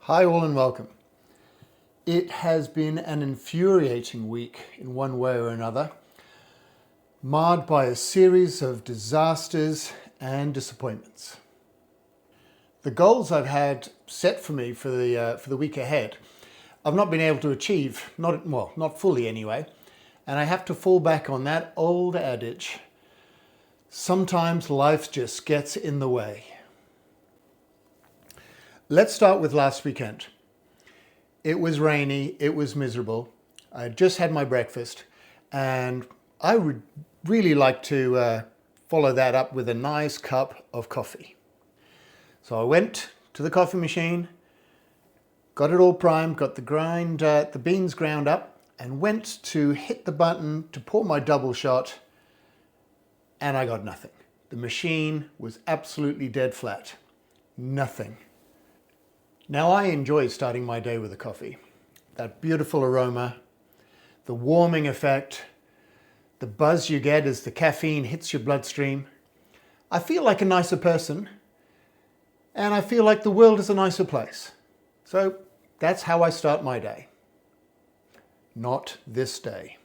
Hi all and welcome. It has been an infuriating week in one way or another, marred by a series of disasters and disappointments. The goals I've had set for me for the week ahead, I've not been able to achieve, not fully anyway, and I have to fall back on that old adage, sometimes life just gets in the way. Let's start with last weekend. It was rainy, it was miserable. I had just had my breakfast and I would really like to follow that up with a nice cup of coffee. So I went to the coffee machine, got it all primed, got the beans ground up and went to hit the button to pour my double shot and I got nothing. The machine was absolutely dead flat. Nothing. Now I enjoy starting my day with a coffee. That beautiful aroma, the warming effect, the buzz you get as the caffeine hits your bloodstream. I feel like a nicer person and I feel like the world is a nicer place. So that's how I start my day. Not this day.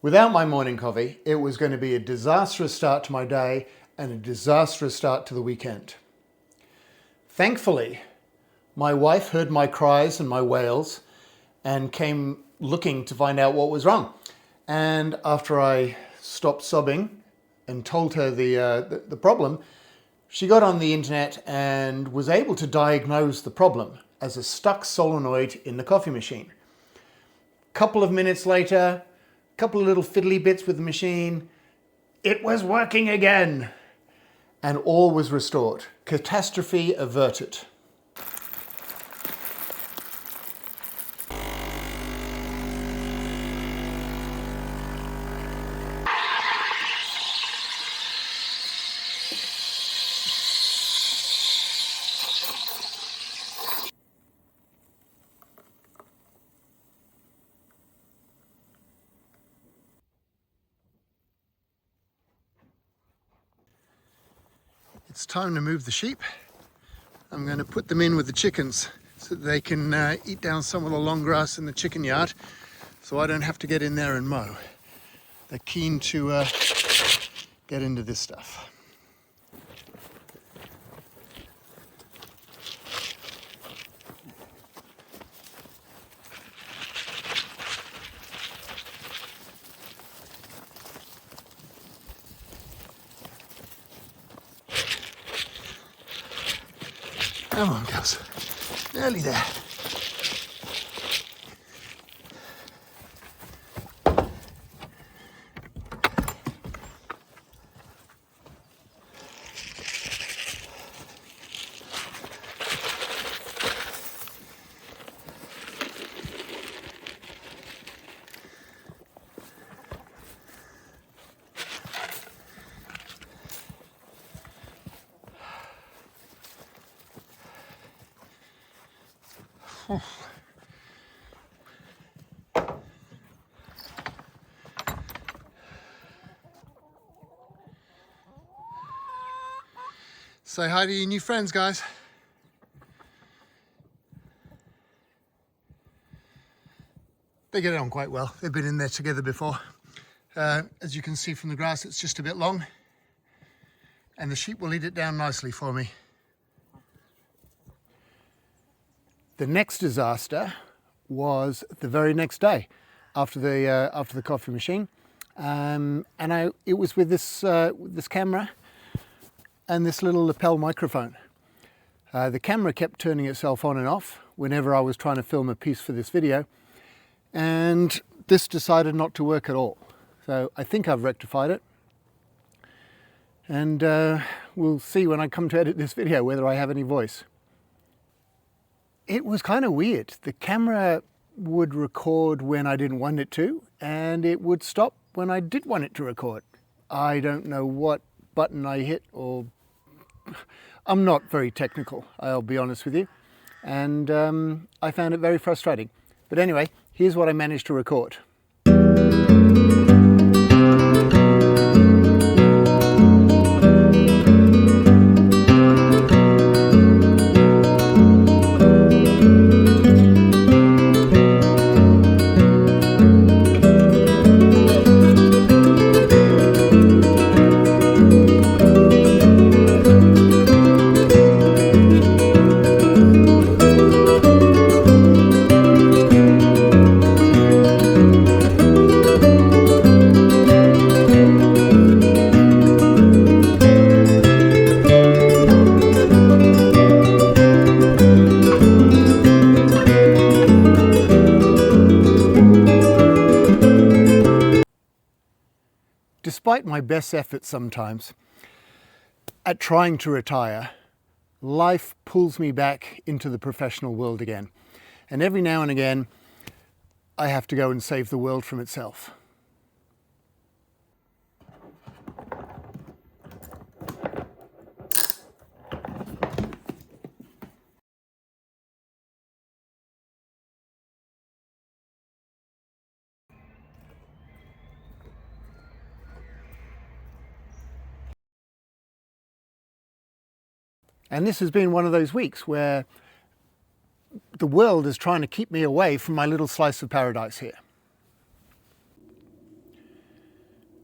Without my morning coffee, it was going to be a disastrous start to my day and a disastrous start to the weekend. Thankfully, my wife heard my cries and my wails and came looking to find out what was wrong. And after I stopped sobbing and told her the problem, she got on the internet and was able to diagnose the problem as a stuck solenoid in the coffee machine. Couple of minutes later, a couple of little fiddly bits with the machine, it was working again. And all was restored. Catastrophe averted. It's time to move the sheep. I'm going to put them in with the chickens so that they can eat down some of the long grass in the chicken yard so I don't have to get in there and mow. They're keen to get into this stuff. Come on, girls. Nearly there. Say hi to your new friends, guys. They get on quite well. They've been in there together before. As you can see from the grass, it's just a bit long and the sheep will eat it down nicely for me. The next disaster was the very next day after the coffee machine, it was with this camera and this little lapel microphone. The camera kept turning itself on and off whenever I was trying to film a piece for this video, and this decided not to work at all. So I think I've rectified it, and we'll see when I come to edit this video whether I have any voice. It was kind of weird. The camera would record when I didn't want it to, and it would stop when I did want it to record. I don't know what button I hit, or I'm not very technical, I'll be honest with you, and I found it very frustrating. But anyway, here's what I managed to record. despite my best efforts sometimes at trying to retire, life pulls me back into the professional world again. And every now and again, I have to go and save the world from itself. And this has been one of those weeks where the world is trying to keep me away from my little slice of paradise here.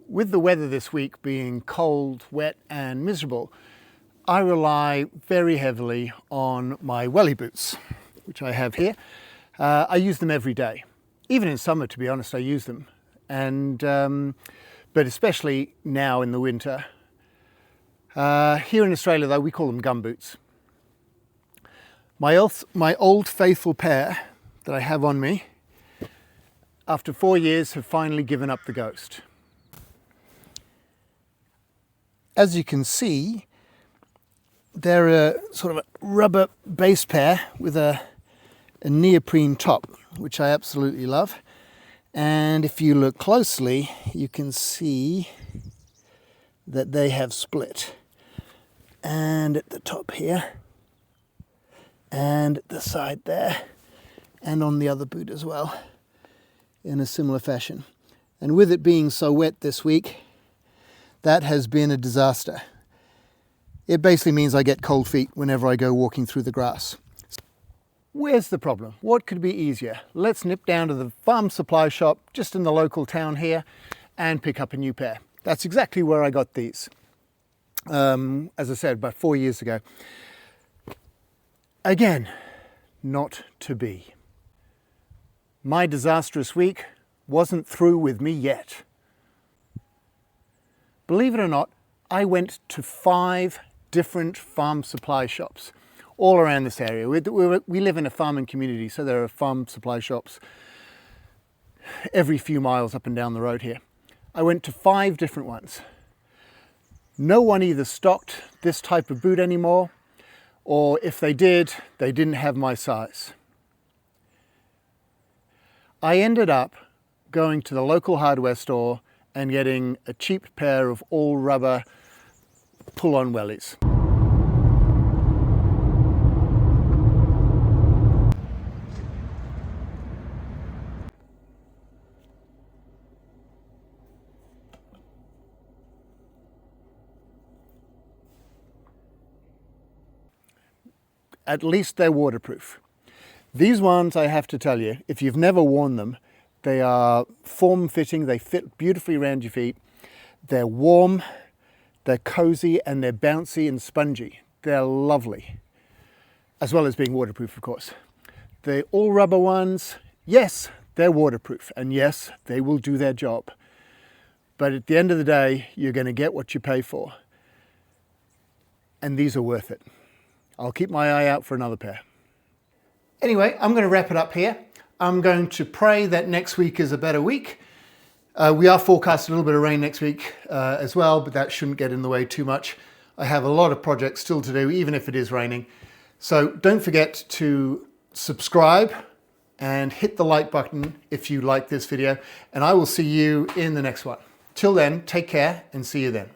With the weather this week being cold, wet and miserable, I rely very heavily on my welly boots, which I have here. I use them every day. Even in summer, to be honest, I use them. But especially now in the winter. Here in Australia, though, we call them gumboots. My old faithful pair that I have on me, after 4 years, have finally given up the ghost. As you can see, they're a sort of a rubber base pair with a neoprene top, which I absolutely love. And if you look closely, you can see that they have split. And at the top here, and at the side there, and on the other boot as well, in a similar fashion. And with it being so wet this week, that has been a disaster. It basically means I get cold feet whenever I go walking through the grass. Where's the problem? What could be easier? Let's nip down to the farm supply shop just in the local town here and pick up a new pair. That's exactly where I got these. As I said, about 4 years ago. Again, not to be. My disastrous week wasn't through with me yet. Believe it or not, I went to 5 different farm supply shops all around this area. We live in a farming community, so there are farm supply shops every few miles up and down the road here. I went to 5 different ones. No one either stocked this type of boot anymore, or if they did, they didn't have my size. I ended up going to the local hardware store and getting a cheap pair of all rubber pull-on wellies. At least they're waterproof. These ones, I have to tell you, if you've never worn them, they are form-fitting, they fit beautifully around your feet. They're warm, they're cozy, and they're bouncy and spongy. They're lovely, as well as being waterproof, of course. The all-rubber ones, yes, they're waterproof, and yes, they will do their job. But at the end of the day, you're going to get what you pay for. And these are worth it. I'll keep my eye out for another pair. Anyway, I'm going to wrap it up here. I'm going to pray that next week is a better week. We are forecast a little bit of rain next week as well, but that shouldn't get in the way too much. I have a lot of projects still to do, even if it is raining. So don't forget to subscribe and hit the like button if you like this video, and I will see you in the next one. Till then, take care and see you then.